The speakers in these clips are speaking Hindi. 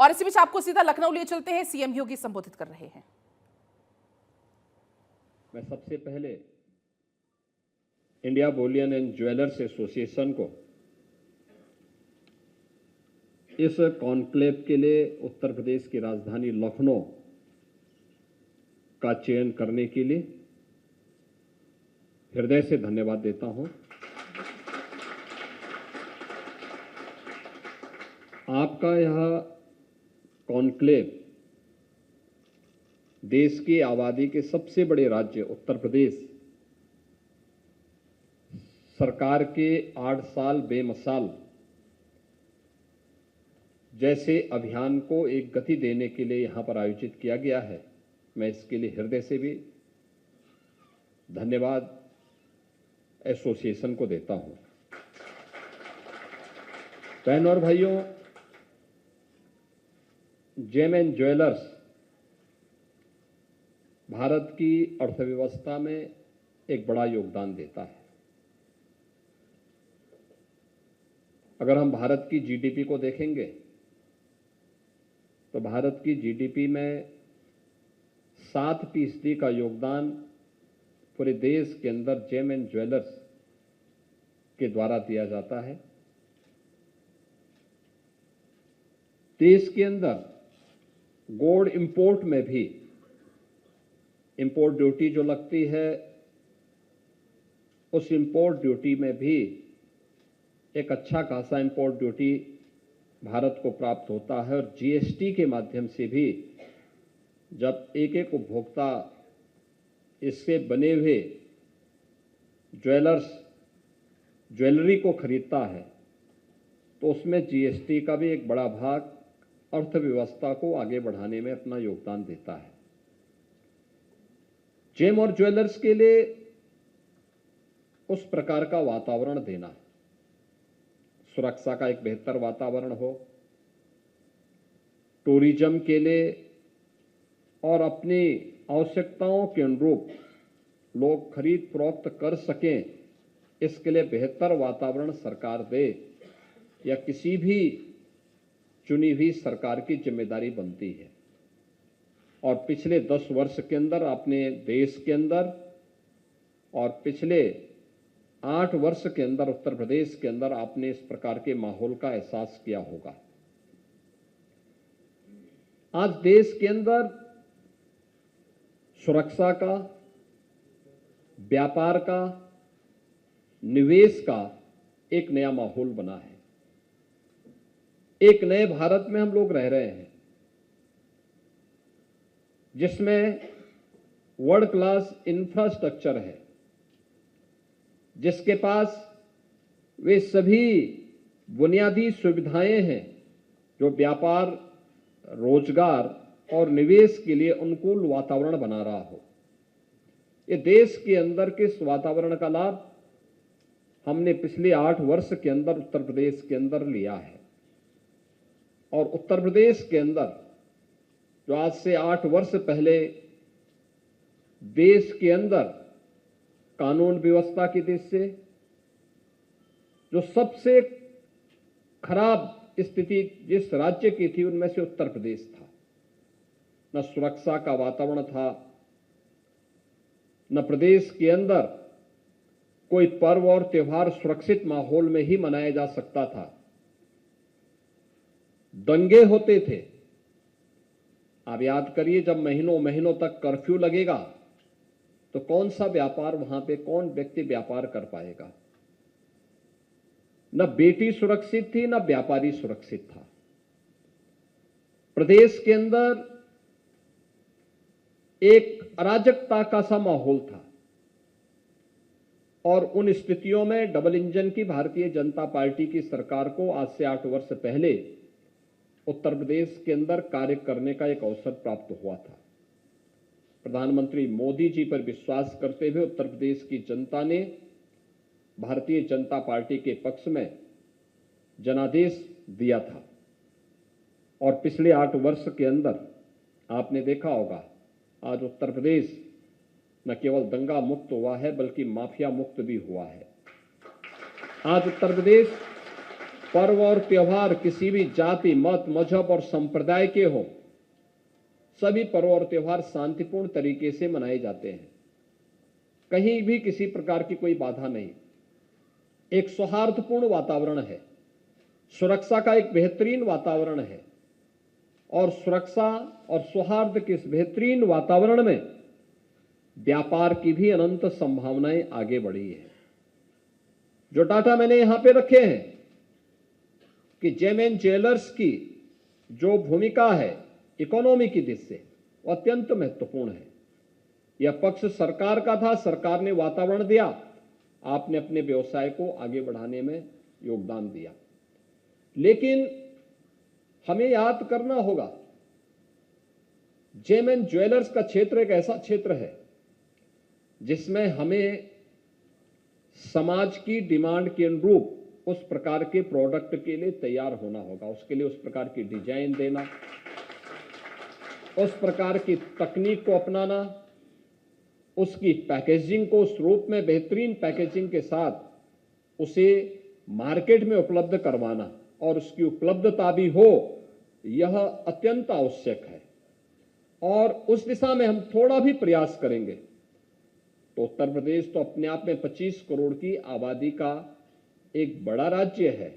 और इसी बीच आपको सीधा लखनऊ लिए चलते हैं, सीएम योगी संबोधित कर रहे हैं। मैं सबसे पहले India Boolean and jewellers association को इस कॉन्क्लेव के लिए उत्तर प्रदेश की राजधानी लखनऊ का चयन करने के लिए हृदय से धन्यवाद देता हूं। आपका यह कॉन्क्लेव देश की आबादी के सबसे बड़े राज्य उत्तर प्रदेश सरकार के 8 साल बेमिसाल जैसे अभियान को एक गति देने के लिए यहां पर आयोजित किया गया है। मैं इसके लिए हृदय से भी धन्यवाद एसोसिएशन को देता हूं। बहनों और भाइयों, जेम एंड ज्वेलर्स भारत की अर्थव्यवस्था में एक बड़ा योगदान देता है। अगर हम भारत की जीडीपी को देखेंगे तो भारत की जीडीपी में 7% का योगदान पूरे देश के अंदर जेम एंड ज्वेलर्स के द्वारा दिया जाता है। देश के अंदर गोल्ड इंपोर्ट में भी इंपोर्ट ड्यूटी जो लगती है, उस इंपोर्ट ड्यूटी में भी एक अच्छा खासा इंपोर्ट ड्यूटी भारत को प्राप्त होता है। और जीएसटी के माध्यम से भी जब एक एक उपभोक्ता इससे बने हुए ज्वेलरी को खरीदता है तो उसमें जीएसटी का भी एक बड़ा भाग अर्थव्यवस्था को आगे बढ़ाने में अपना योगदान देता है। जेम और ज्वेलर्स के लिए उस प्रकार का वातावरण देना, सुरक्षा का एक बेहतर वातावरण हो, टूरिज्म के लिए और अपनी आवश्यकताओं के अनुरूप लोग खरीद फरोख्त कर सकें, इसके लिए बेहतर वातावरण सरकार दे, या किसी भी चुनी हुई सरकार की जिम्मेदारी बनती है। और पिछले 10 वर्ष के अंदर अपने देश के अंदर और पिछले 8 वर्ष के अंदर उत्तर प्रदेश के अंदर आपने इस प्रकार के माहौल का एहसास किया होगा। आज देश के अंदर सुरक्षा का, व्यापार का, निवेश का एक नया माहौल बना है। एक नए भारत में हम लोग रह रहे हैं जिसमें वर्ल्ड क्लास इंफ्रास्ट्रक्चर है, जिसके पास वे सभी बुनियादी सुविधाएं हैं जो व्यापार, रोजगार और निवेश के लिए अनुकूल वातावरण बना रहा हो। ये देश के अंदर के इस वातावरण का लाभ हमने पिछले 8 वर्ष के अंदर उत्तर प्रदेश के अंदर लिया है। और उत्तर प्रदेश के अंदर जो आज से 8 वर्ष पहले देश के अंदर कानून व्यवस्था की दृष्टि से जो सबसे खराब स्थिति जिस राज्य की थी उनमें से उत्तर प्रदेश था। न सुरक्षा का वातावरण था, न प्रदेश के अंदर कोई पर्व और त्योहार सुरक्षित माहौल में ही मनाया जा सकता था। दंगे होते थे। आप याद करिए, जब महीनों महीनों तक कर्फ्यू लगेगा तो कौन सा व्यापार वहां पे, कौन व्यक्ति व्यापार कर पाएगा। न बेटी सुरक्षित थी, न व्यापारी सुरक्षित था। प्रदेश के अंदर एक अराजकता का सा माहौल था। और उन स्थितियों में डबल इंजन की भारतीय जनता पार्टी की सरकार को आज से 8 वर्ष पहले उत्तर प्रदेश के अंदर कार्य करने का एक अवसर प्राप्त हुआ था। प्रधानमंत्री मोदी जी पर विश्वास करते हुए उत्तर प्रदेश की जनता ने भारतीय जनता पार्टी के पक्ष में जनादेश दिया था। और पिछले 8 वर्ष के अंदर आपने देखा होगा, आज उत्तर प्रदेश न केवल दंगा मुक्त हुआ है बल्कि माफिया मुक्त भी हुआ है। आज उत्तर प्रदेश पर्व और त्योहार किसी भी जाति, मत, मजहब और संप्रदाय के हों, सभी पर्व और त्योहार शांतिपूर्ण तरीके से मनाए जाते हैं। कहीं भी किसी प्रकार की कोई बाधा नहीं। एक सौहार्दपूर्ण वातावरण है, सुरक्षा का एक बेहतरीन वातावरण है और सुरक्षा और सौहार्द के इस बेहतरीन वातावरण में व्यापार की भी अनंत संभावनाएं आगे बढ़ी है। जो डाटा मैंने यहां पे रखे हैं कि जेमएन ज्वेलर्स की जो भूमिका है इकोनॉमी की दृष्टि से, वो अत्यंत महत्वपूर्ण है। यह पक्ष सरकार का था, सरकार ने वातावरण दिया, आपने अपने व्यवसाय को आगे बढ़ाने में योगदान दिया। लेकिन हमें याद करना होगा, जेमएन ज्वेलर्स का क्षेत्र एक ऐसा क्षेत्र है जिसमें हमें समाज की डिमांड के अनुरूप उस प्रकार के प्रोडक्ट के लिए तैयार होना होगा। उसके लिए उस प्रकार की डिजाइन देना, उस प्रकार की तकनीक को अपनाना, उसकी पैकेजिंग को उस रूप में बेहतरीन पैकेजिंग के साथ उसे मार्केट में उपलब्ध करवाना और उसकी उपलब्धता भी हो, यह अत्यंत आवश्यक है। और उस दिशा में हम थोड़ा भी प्रयास करेंगे तो उत्तर प्रदेश तो अपने आप में 25 करोड़ की आबादी का एक बड़ा राज्य है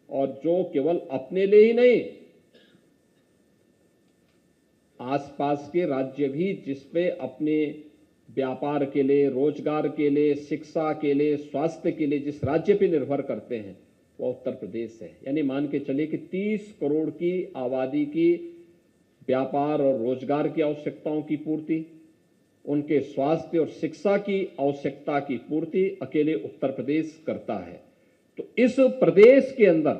और जो केवल अपने लिए ही नहीं, आसपास के राज्य भी जिसपे अपने व्यापार के लिए, रोजगार के लिए, शिक्षा के लिए, स्वास्थ्य के लिए जिस राज्य पे निर्भर करते हैं वो उत्तर प्रदेश है। यानी मान के चलिए कि 30 करोड़ की आबादी की व्यापार और रोजगार की आवश्यकताओं की पूर्ति, उनके स्वास्थ्य और शिक्षा की आवश्यकता की पूर्ति अकेले उत्तर प्रदेश करता है। तो इस प्रदेश के अंदर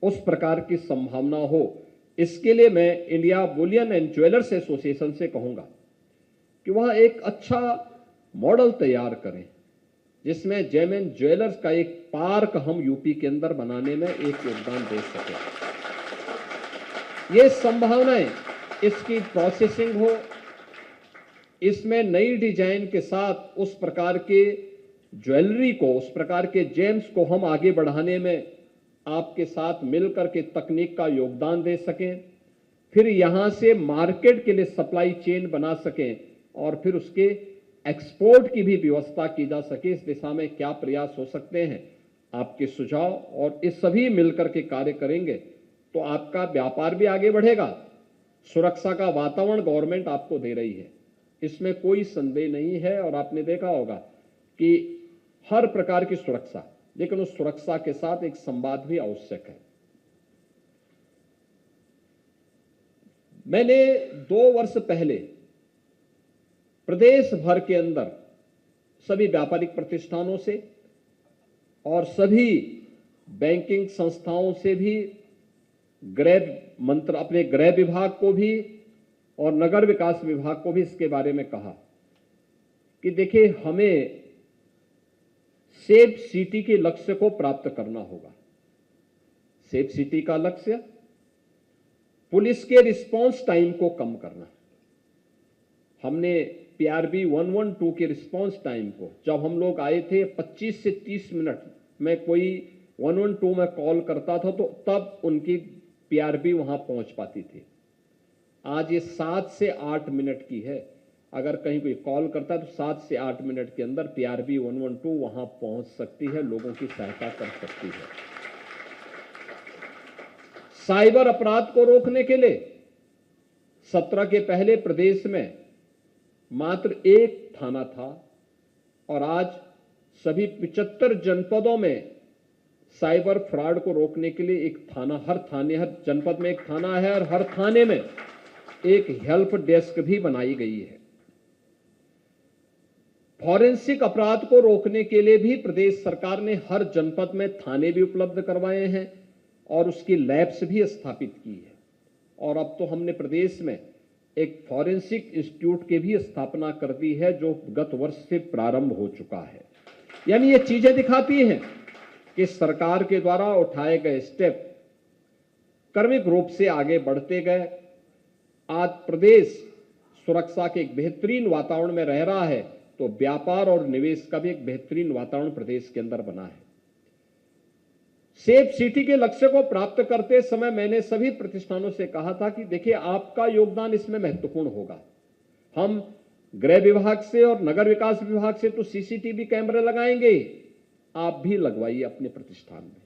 उस प्रकार की संभावना हो, इसके लिए मैं India Boolean and jewellers association से कहूंगा कि वह एक अच्छा मॉडल तैयार करें जिसमें जेमएन ज्वेलर्स का एक पार्क हम यूपी के अंदर बनाने में एक योगदान दे सके। ये संभावनाएं, इसकी प्रोसेसिंग हो, इसमें नई डिजाइन के साथ उस प्रकार के ज्वेलरी को, उस प्रकार के जेम्स को हम आगे बढ़ाने में आपके साथ मिलकर के तकनीक का योगदान दे सकें, फिर यहां से मार्केट के लिए सप्लाई चेन बना सकें और फिर उसके एक्सपोर्ट की भी व्यवस्था की जा सके। इस दिशा में क्या प्रयास हो सकते हैं, आपके सुझाव, और इस सभी मिलकर के कार्य करेंगे तो आपका व्यापार भी आगे बढ़ेगा। सुरक्षा का वातावरण गवर्नमेंट आपको दे रही है, इसमें कोई संदेह नहीं है। और आपने देखा होगा कि हर प्रकार की सुरक्षा, लेकिन उस सुरक्षा के साथ एक संवाद भी आवश्यक है। मैंने 2 वर्ष पहले प्रदेश भर के अंदर सभी व्यापारिक प्रतिष्ठानों से और सभी बैंकिंग संस्थाओं से भी, अपने गृह विभाग को भी और नगर विकास विभाग को भी इसके बारे में कहा कि देखिए, हमें सेफ सिटी के लक्ष्य को प्राप्त करना होगा। सेफ सिटी का लक्ष्य पुलिस के रिस्पांस टाइम को कम करना। हमने पीआरबी 112 के रिस्पांस टाइम को, जब हम लोग आए थे 25 से 30 मिनट में कोई 112 में कॉल करता था तो तब उनकी पीआरबी वहां पहुंच पाती थी। आज ये 7 से 8 मिनट की है। अगर कहीं कोई कॉल करता है तो 7 से 8 मिनट के अंदर पीआरबी 112 वहां पहुंच सकती है, लोगों की सहायता कर सकती है। साइबर अपराध को रोकने के लिए 17 के पहले प्रदेश में मात्र 1 थाना था और आज सभी 75 जनपदों में साइबर फ्रॉड को रोकने के लिए एक थाना, हर जनपद में एक थाना है और हर थाने में एक हेल्प डेस्क भी बनाई गई है। फॉरेंसिक अपराध को रोकने के लिए भी प्रदेश सरकार ने हर जनपद में थाने भी उपलब्ध करवाए हैं और उसकी लैब्स भी स्थापित की है। और अब तो हमने प्रदेश में एक फॉरेंसिक इंस्टीट्यूट की भी स्थापना कर दी है जो गत वर्ष से प्रारंभ हो चुका है। यानी ये चीजें दिखाती हैं कि सरकार के द्वारा उठाए गए स्टेप क्रमिक रूप से आगे बढ़ते गए। आज प्रदेश सुरक्षा के एक बेहतरीन वातावरण में रह रहा है तो व्यापार और निवेश का भी एक बेहतरीन वातावरण प्रदेश के अंदर बना है। सेफ सिटी के लक्ष्य को प्राप्त करते समय मैंने सभी प्रतिष्ठानों से कहा था कि देखिए, आपका योगदान इसमें महत्वपूर्ण होगा। हम गृह विभाग से और नगर विकास विभाग से तो सीसीटीवी कैमरे लगाएंगे, आप भी लगवाइए अपने प्रतिष्ठान में।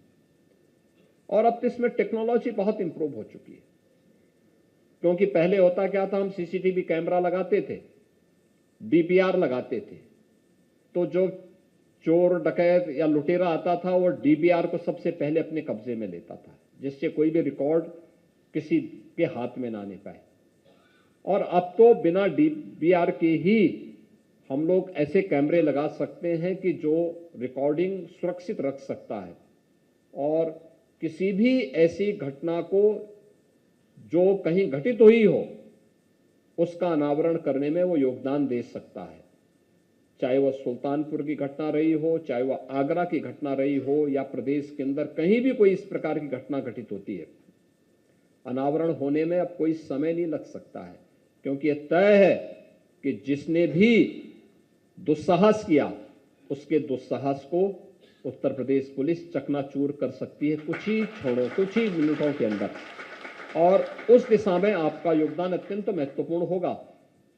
और अब तो इसमें टेक्नोलॉजी बहुत इंप्रूव हो चुकी है, क्योंकि पहले होता क्या था, हम सीसीटीवी कैमरा लगाते थे, डीपीआर लगाते थे, तो जो चोर डकैत या लुटेरा आता था वो डीपीआर को सबसे पहले अपने कब्जे में लेता था, जिससे कोई भी रिकॉर्ड किसी के हाथ में ना आने पाए। और अब तो बिना डीपीआर के ही हम लोग ऐसे कैमरे लगा सकते हैं कि जो रिकॉर्डिंग सुरक्षित रख सकता है और किसी भी ऐसी घटना को जो कहीं घटित हुई हो उसका अनावरण करने में वो योगदान दे सकता है। चाहे वह सुल्तानपुर की घटना रही हो, चाहे वह आगरा की घटना रही हो, या प्रदेश के अंदर कहीं भी कोई इस प्रकार की घटना घटित होती है, अनावरण होने में अब कोई समय नहीं लग सकता है, क्योंकि यह तय है कि जिसने भी दुस्साहस किया उसके दुस्साहस को उत्तर प्रदेश पुलिस चकनाचूर कर सकती है कुछ ही मिनटों के अंदर। और उस दिशा में आपका योगदान अत्यंत महत्वपूर्ण होगा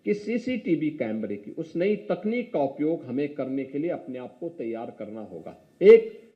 कि सीसीटीवी कैमरे की उस नई तकनीक का उपयोग हमें करने के लिए अपने आप को तैयार करना होगा। एक